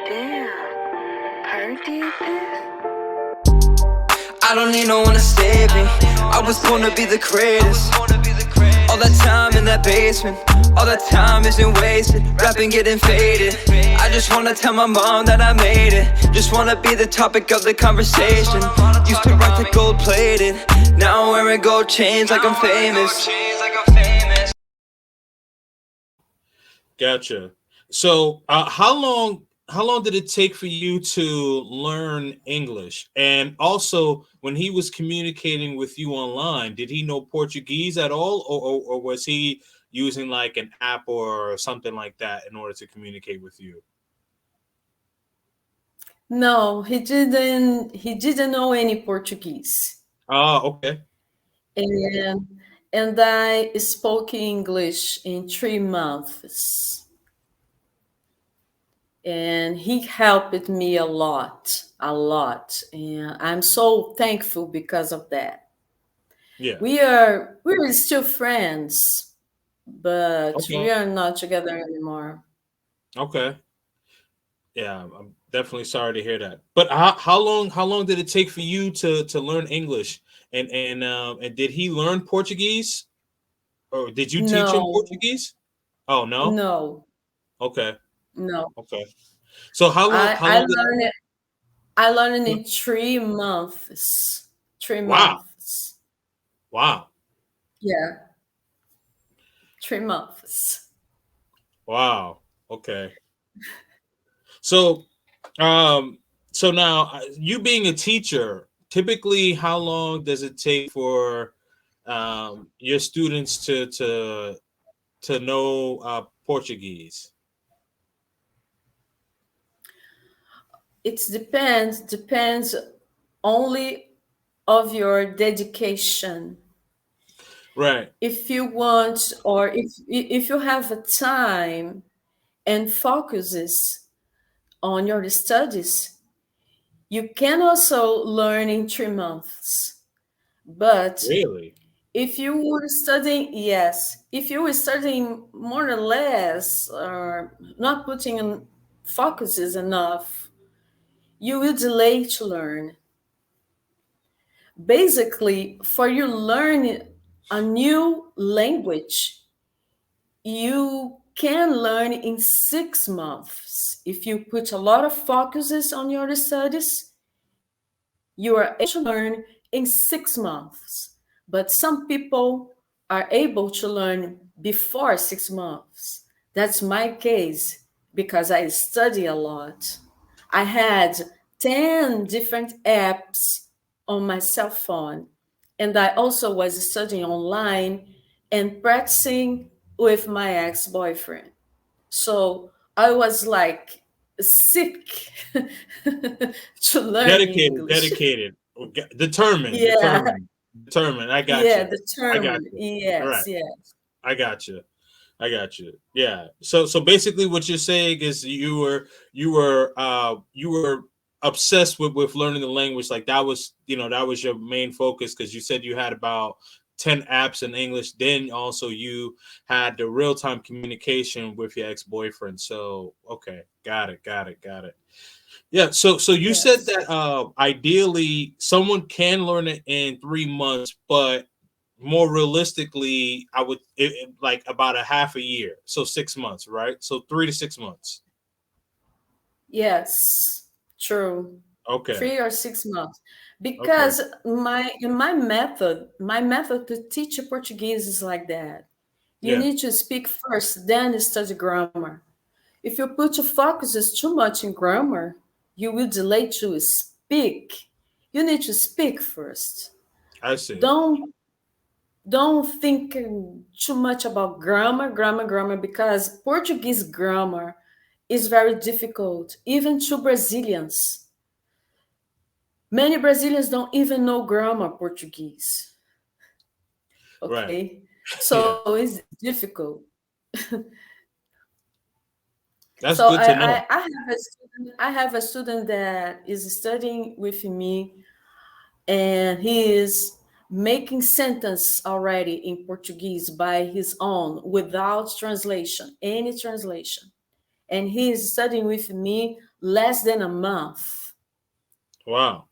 Damn, Perk did this? I don't need no one to save me. I was born to be the greatest. All that time in that basement, all that time isn't wasted. Rapping getting faded. I just wanna tell my mom that I made it. Just wanna be the topic of the conversation. Used to rock the gold plated. Now I'm wearing gold chains like I'm famous. Gotcha. So, how long did it take for you to learn English? And also, when he was communicating with you online, did he know Portuguese at all, or was he using like an app or something like that in order to communicate with you? No, he didn't. He didn't know any Portuguese, Ah, okay. and and I spoke English in 3 months, and he helped me a lot, and I'm so thankful because of that. Yeah. We're still friends, but we Okay. are not together anymore. Okay. Yeah, I'm definitely sorry to hear that. But how long did it take for you to learn English? And did he learn Portuguese? Or did you teach him No, Portuguese? Oh no? no, Okay. no. Okay. So how long I how I long learned it. I learned did in 3 months. Three Wow. months. Wow. Yeah, 3 months. Wow. Okay. So um so now you being a teacher, typically how long does it take for your students to know Portuguese? It depends only of your dedication. Right. If you want, or if you have a time and focuses on your studies, you can also learn in 3 months. But Really? if you were studying, yes, if you were studying more or less, or not putting in focuses enough, you will delay to learn. Basically, for you learn a new language, you can learn in 6 months. If you put a lot of focuses on your studies, you are able to learn in 6 months. But some people are able to learn before 6 months. That's my case because I study a lot. I had 10 different apps on my cell phone, and I also was studying online and practicing with my ex boyfriend. So I was like sick to learn Dedicated, English. dedicated, determined, Yeah, determined. I got yeah, you. I got determined. you. All Yes, right. yes. I got you. I got you. Yeah. So basically what you're saying is you were obsessed with learning the language. Like that was your main focus because you said you had about 10 apps in English. Then also you had the real-time communication with your ex-boyfriend. So okay, got it. Yeah, so you said Yes. that ideally someone can learn it in 3 months, but more realistically, I would like about a half a year, so 6 months, right? So 3 to 6 months. Yes. True. Okay, 3 or 6 months. okay, Because my method to teach Portuguese is like that. You yeah, need to speak first, then study grammar. If you put your focuses too much in grammar, you will delay to speak. You need to speak first. I see. Don't don't think too much about grammar, because Portuguese grammar is very difficult, even to Brazilians. Many Brazilians don't even know grammar Portuguese. Right. Okay, Yeah, so it's difficult. that's So good I, to know. I, I have a student. I have a student that is studying with me, and he is making sentence already in Portuguese by his own without translation, any translation. And he is studying with me less than a month. Wow.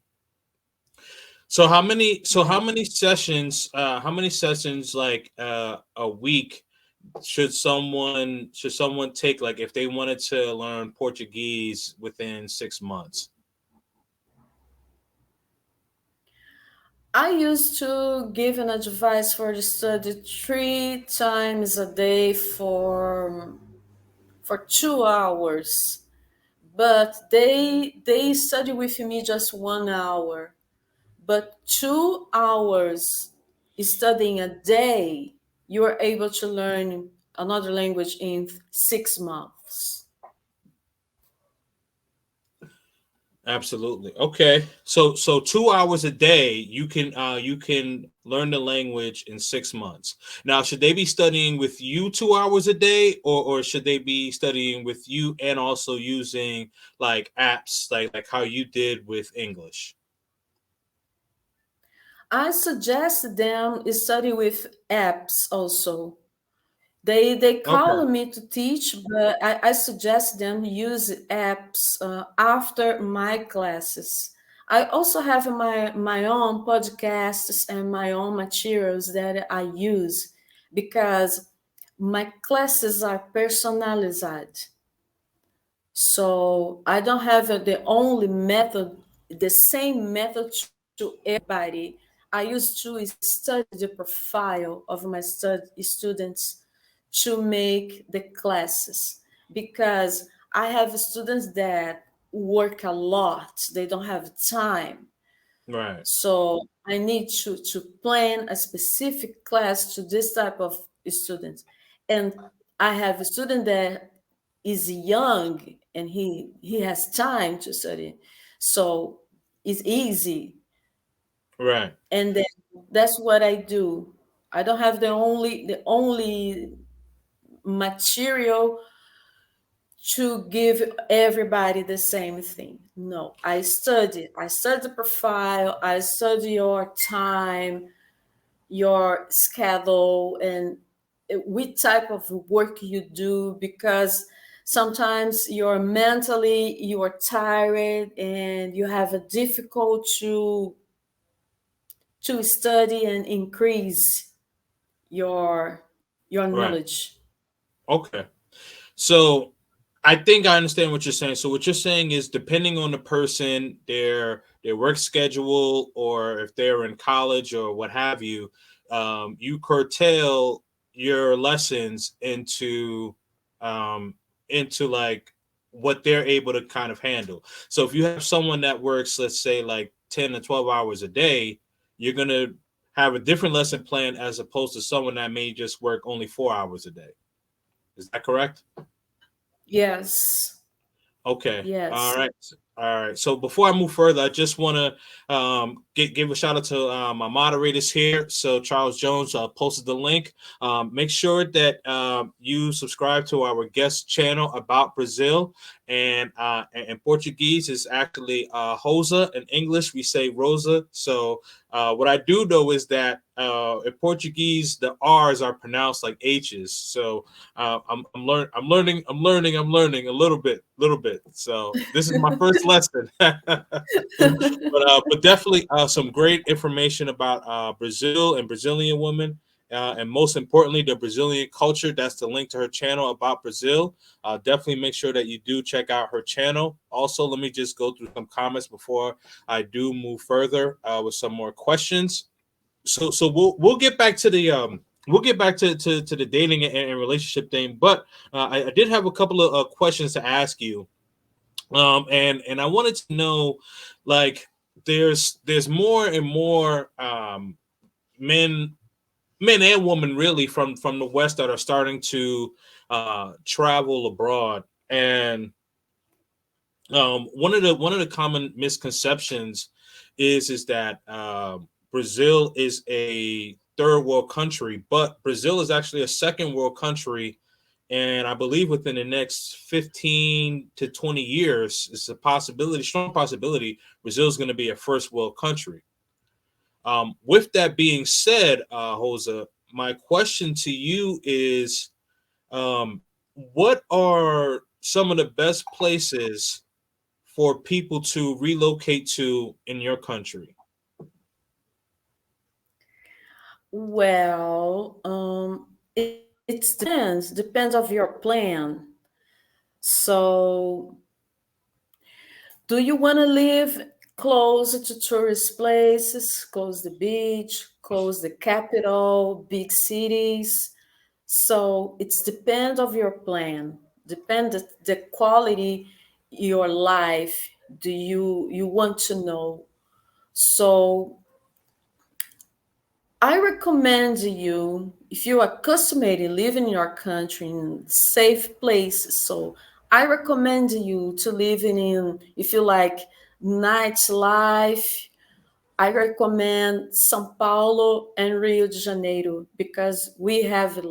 So how many? So Yeah. how many sessions? How many sessions like a week should someone take? Like if they wanted to learn Portuguese within 6 months. I used to give an advice for the study 3 times a day for 2 hours, but they study with me just 1 hour. But 2 hours studying a day, you are able to learn another language in 6 months. Absolutely. Okay. So 2 hours a day, you can learn the language in 6 months. Now, should they be studying with you 2 hours a day, or should they be studying with you and also using like apps like how you did with English? I suggest them study with apps also. They call Okay. me to teach, but I suggest them use apps after my classes. I also have my own podcasts and my own materials that I use because my classes are personalized. So I don't have the only method, the same method to everybody. I used to study the profile of my students to make the classes because I have students that work a lot. They don't have time. Right. So I need to plan a specific class to this type of students. And I have a student that is young and he has time to study. So it's easy. Right. And then that's what I do. I don't have the only material to give everybody the same thing. No, I study the profile, I study your time, your schedule, and what type of work you do, because sometimes you are tired and you have a difficult to study and increase your Right. knowledge. Okay. So I think I understand what you're saying. So what you're saying is depending on the person, their work schedule, or if they're in college or what have you, you curtail your lessons um, into like what they're able to kind of handle. So if you have someone that works, let's say like 10 to 12 hours a day, you're gonna have a different lesson plan as opposed to someone that may just work only 4 hours a day. Is that correct? Yes. Okay. All Yes. right. All right. So before I move further, I just want to give a shout out to my moderators here. So Charles Jones posted the link. Make sure that you subscribe to our guest channel about Brazil, and Portuguese is actually Rosa. In English, we say Rosa. So what I do know is that in Portuguese, the R's are pronounced like H's. So I'm learning a little bit. So this is my first lesson, but definitely some great information about Brazil and Brazilian women, and most importantly, the Brazilian culture. That's the link to her channel about Brazil. Definitely make sure that you do check out her channel. Also, let me just go through some comments before I do move further with some more questions. So we'll get back to the to the dating and relationship thing, but I did have a couple of questions to ask you, and I wanted to know, like, there's more and more men men and women really from the West that are starting to travel abroad, and one of the common misconceptions is that Brazil is a third world country, but Brazil is actually a second world country, and I believe within the next 15 to 20 years, it's a possibility, strong possibility, Brazil is going to be a first world country. With that being said, Jose, my question to you is, what are some of the best places for people to relocate to in your country? Well, it depends of your plan. So, do you want to live close to tourist places, close the beach, close the capital, big cities? So it's depend of your plan, depend the quality your life do you want to know. So I recommend you, if you are accustomed to live in your country in safe places, so I recommend you to live in, if you like nightlife, I recommend São Paulo and Rio de Janeiro because we have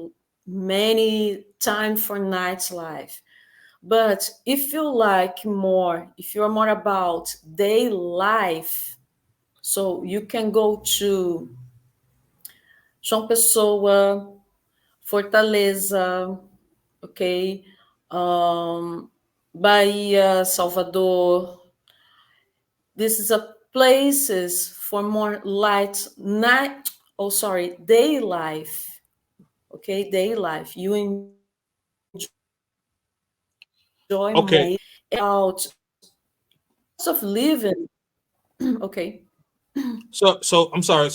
many time for nightlife. But if you're more about day life, so you can go to João Pessoa, Fortaleza, okay, Bahia, Salvador. This is a places for more light night. Oh, sorry, day life. Okay, day life. You enjoy more Okay. about cost of living. Okay. So I'm sorry.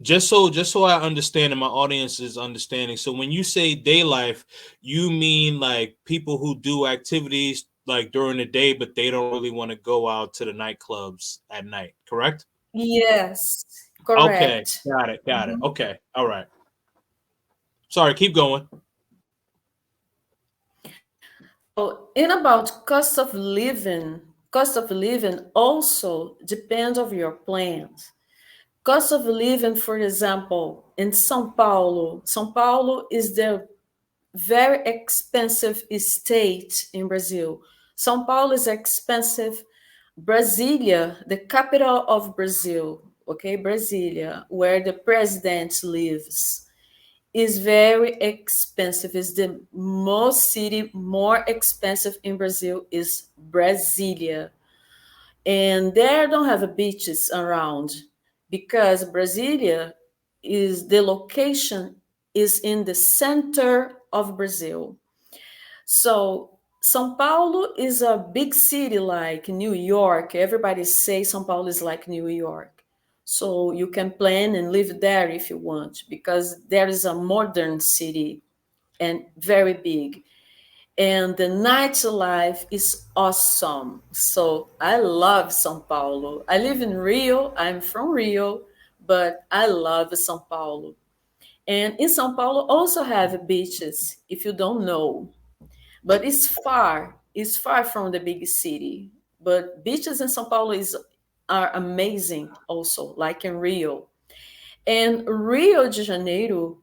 Just so I understand and my audience is understanding. So when you say day life, you mean like people who do activities like during the day, but they don't really want to go out to the nightclubs at night, correct? Yes, Okay, correct. got it, got it. Mhm. Okay, all right. Sorry, keep going. So, in about cost of living also depends of your plans. Cost of living, for example, in São Paulo is the very expensive state in Brazil. São Paulo is expensive. Brasilia, the capital of Brazil, okay, Brasilia, where the president lives, is very expensive. Is the most city more expensive in Brazil is Brasilia. And there don't have beaches around because Brasilia is the location is in the center of Brazil. So São Paulo is a big city like New York. Everybody says São Paulo is like New York. So you can plan and live there if you want because there is a modern city and very big. And the nightlife is awesome. So I love São Paulo. I live in Rio. I'm from Rio, but I love São Paulo. And in São Paulo also have beaches if you don't know, but it's far. It's far from the big city. But beaches in São Paulo are amazing also, like in Rio. And Rio de Janeiro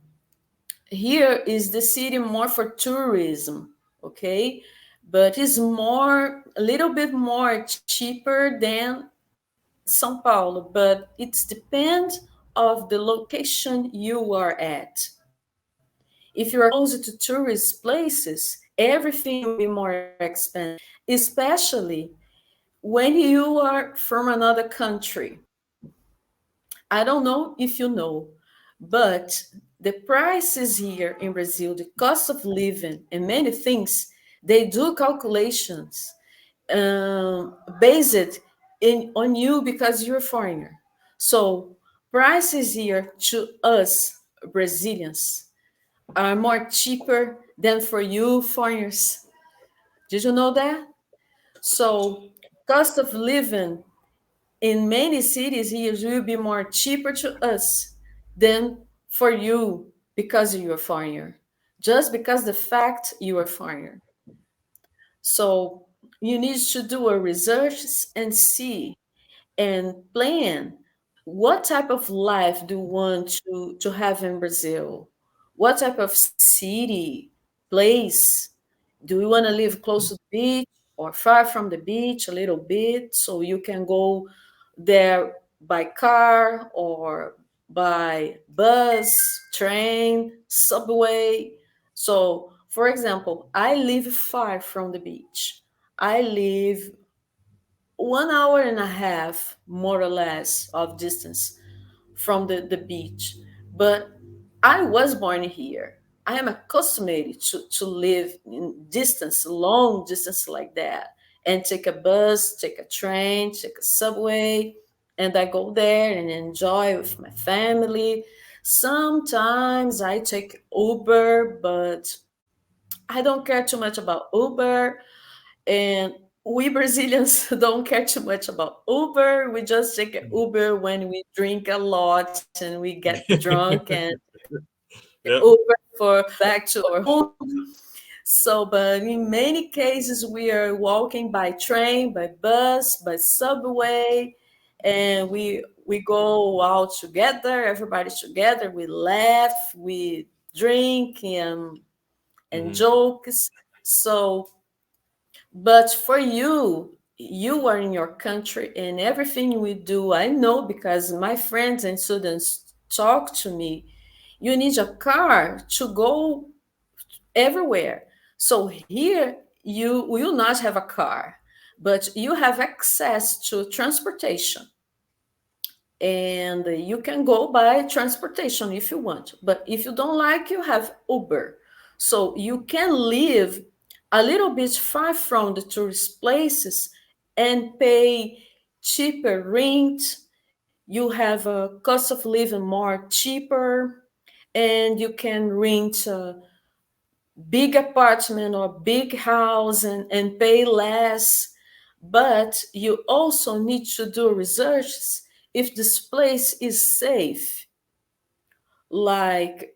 here is the city more for tourism, okay? But it's more a little bit more cheaper than São Paulo, but it depends of the location you are at. If you are closer to tourist places, everything will be more expensive, especially when you are from another country. I don't know if you know, but the prices here in Brazil, the cost of living, and many things, they do calculations based on you because you're a foreigner. So prices here to us Brazilians are more cheaper than for you foreigners. Did you know that? So cost of living in many cities here will be more cheaper to us than for you because you're a foreigner. Just because the fact you are foreigner. So you need to do a research and see and plan what type of life do you want to have in Brazil? What type of city, place? Do you want to live close to the beach or far from the beach a little bit so you can go there by car or by bus, train, subway? So, for example, I live far from the beach. I live 1 hour and a half, more or less, of distance from the beach. But I was born here. I am accustomed to live in distance, long distance like that, and take a bus, take a train, take a subway, and I go there and enjoy with my family. Sometimes I take Uber, but I don't care too much about Uber. And we Brazilians don't care too much about Uber. We just take an Uber when we drink a lot and we get drunk and Yep. Uber for back to our home. So, but in many cases, we are walking by train, by bus, by subway, and we go out together. Everybody's together. We laugh, we drink, and Hmm. jokes. So but for you, you are in your country, and everything we do, I know because my friends and students talk to me. You need a car to go everywhere. So here, you will not have a car, but you have access to transportation, and you can go by transportation if you want. But if you don't like, you have Uber. So you can live a little bit far from the tourist places and pay cheaper rent. You have a cost of living more cheaper, and you can rent a big apartment or big house and pay less. But you also need to do research if this place is safe. Like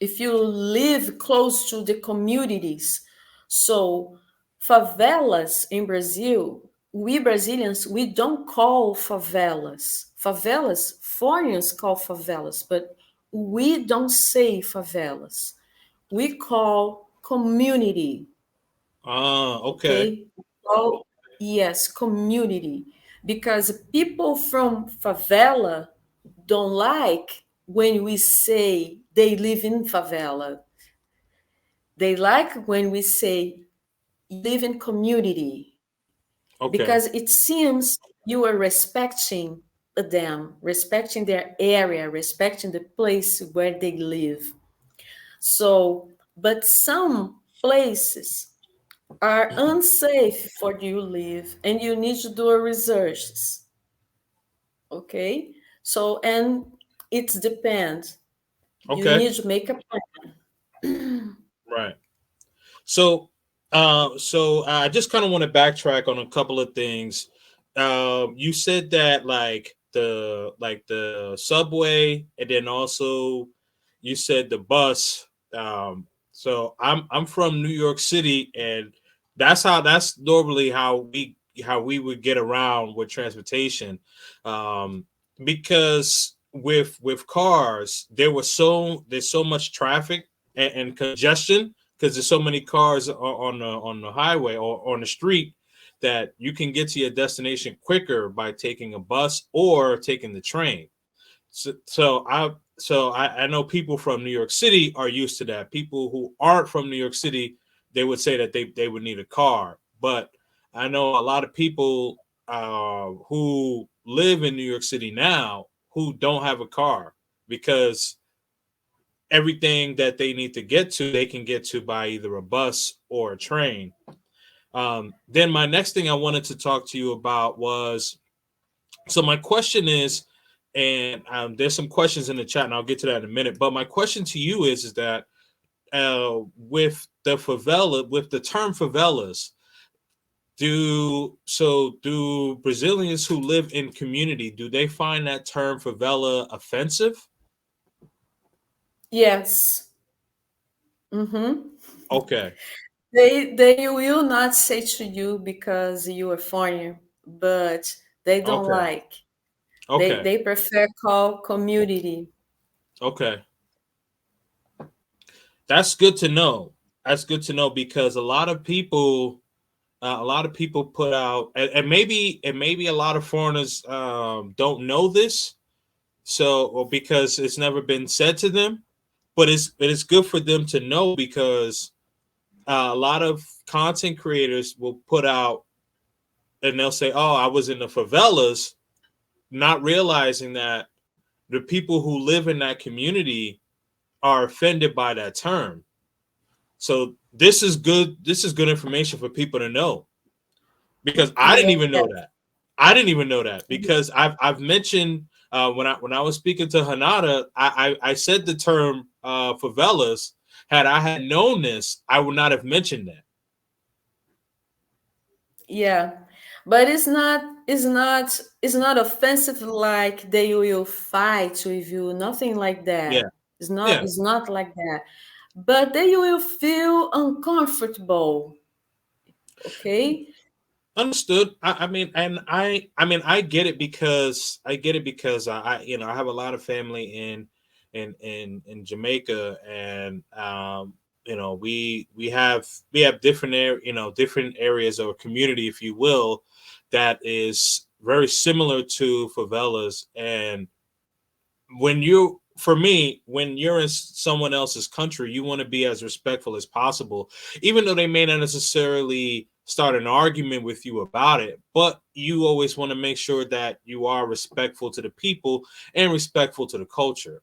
if you live close to the communities. So favelas in Brazil, we Brazilians, we don't call favelas. Favelas, foreigners call favelas, but we don't say favelas. We call community. Ah, okay. Okay. Oh, yes, community. Because people from favela don't like when we say they live in favela. They like when we say you live in community, Okay. because it seems you are respecting them, respecting their area, respecting the place where they live. So, but some places are unsafe for you to live and you need to do a research. Okay, so and it depends, you Okay. need to make a plan. Right. So, I just kind of want to backtrack on a couple of things. You said that like the subway, and then also you said the bus. So I'm from New York City, and that's normally how we would get around with transportation, um, because with cars there's so much traffic and congestion because there's so many cars on the highway or on the street that you can get to your destination quicker by taking a bus or taking the train. So I know people from New York City are used to that. People who aren't from New York City, they would say that they would need a car. But I know a lot of people who live in New York City now who don't have a car because everything that they need to get to, they can get to by either a bus or a train. Then my next thing I wanted to talk to you about was, so my question is, and there's some questions in the chat, and I'll get to that in a minute. But my question to you is that with the term favelas, do Brazilians who live in community, do they find that term favela offensive? Yes. Mm-hmm. Okay, They will not say to you because you are foreigner, but they don't okay, like. okay, They prefer call community. okay. That's good to know. That's good to know because a lot of people put out, and maybe a lot of foreigners don't know this, so, or because it's never been said to them, but it's good for them to know because a lot of content creators will put out and they'll say, "Oh, I was in the favelas," not realizing that the people who live in that community are offended by that term. So this is good. This is good information for people to know, because I didn't Yeah. even know that. I didn't even know that because I've mentioned when I was speaking to Hanada, I said the term favelas. Had I had known this, I would not have mentioned that. Yeah, but it's not offensive like they will fight with you. Nothing like Yeah, that. yeah, It's not like that. But they will feel uncomfortable. Okay. understood. I mean, and I mean, I get it because you know, I have a lot of family in Jamaica, and you know, we have different you know, different areas or community, if you will, that is very similar to favelas. And when you for me, when you're in someone else's country, you want to be as respectful as possible, even though they may not necessarily start an argument with you about it. But you always want to make sure that you are respectful to the people and respectful to the culture.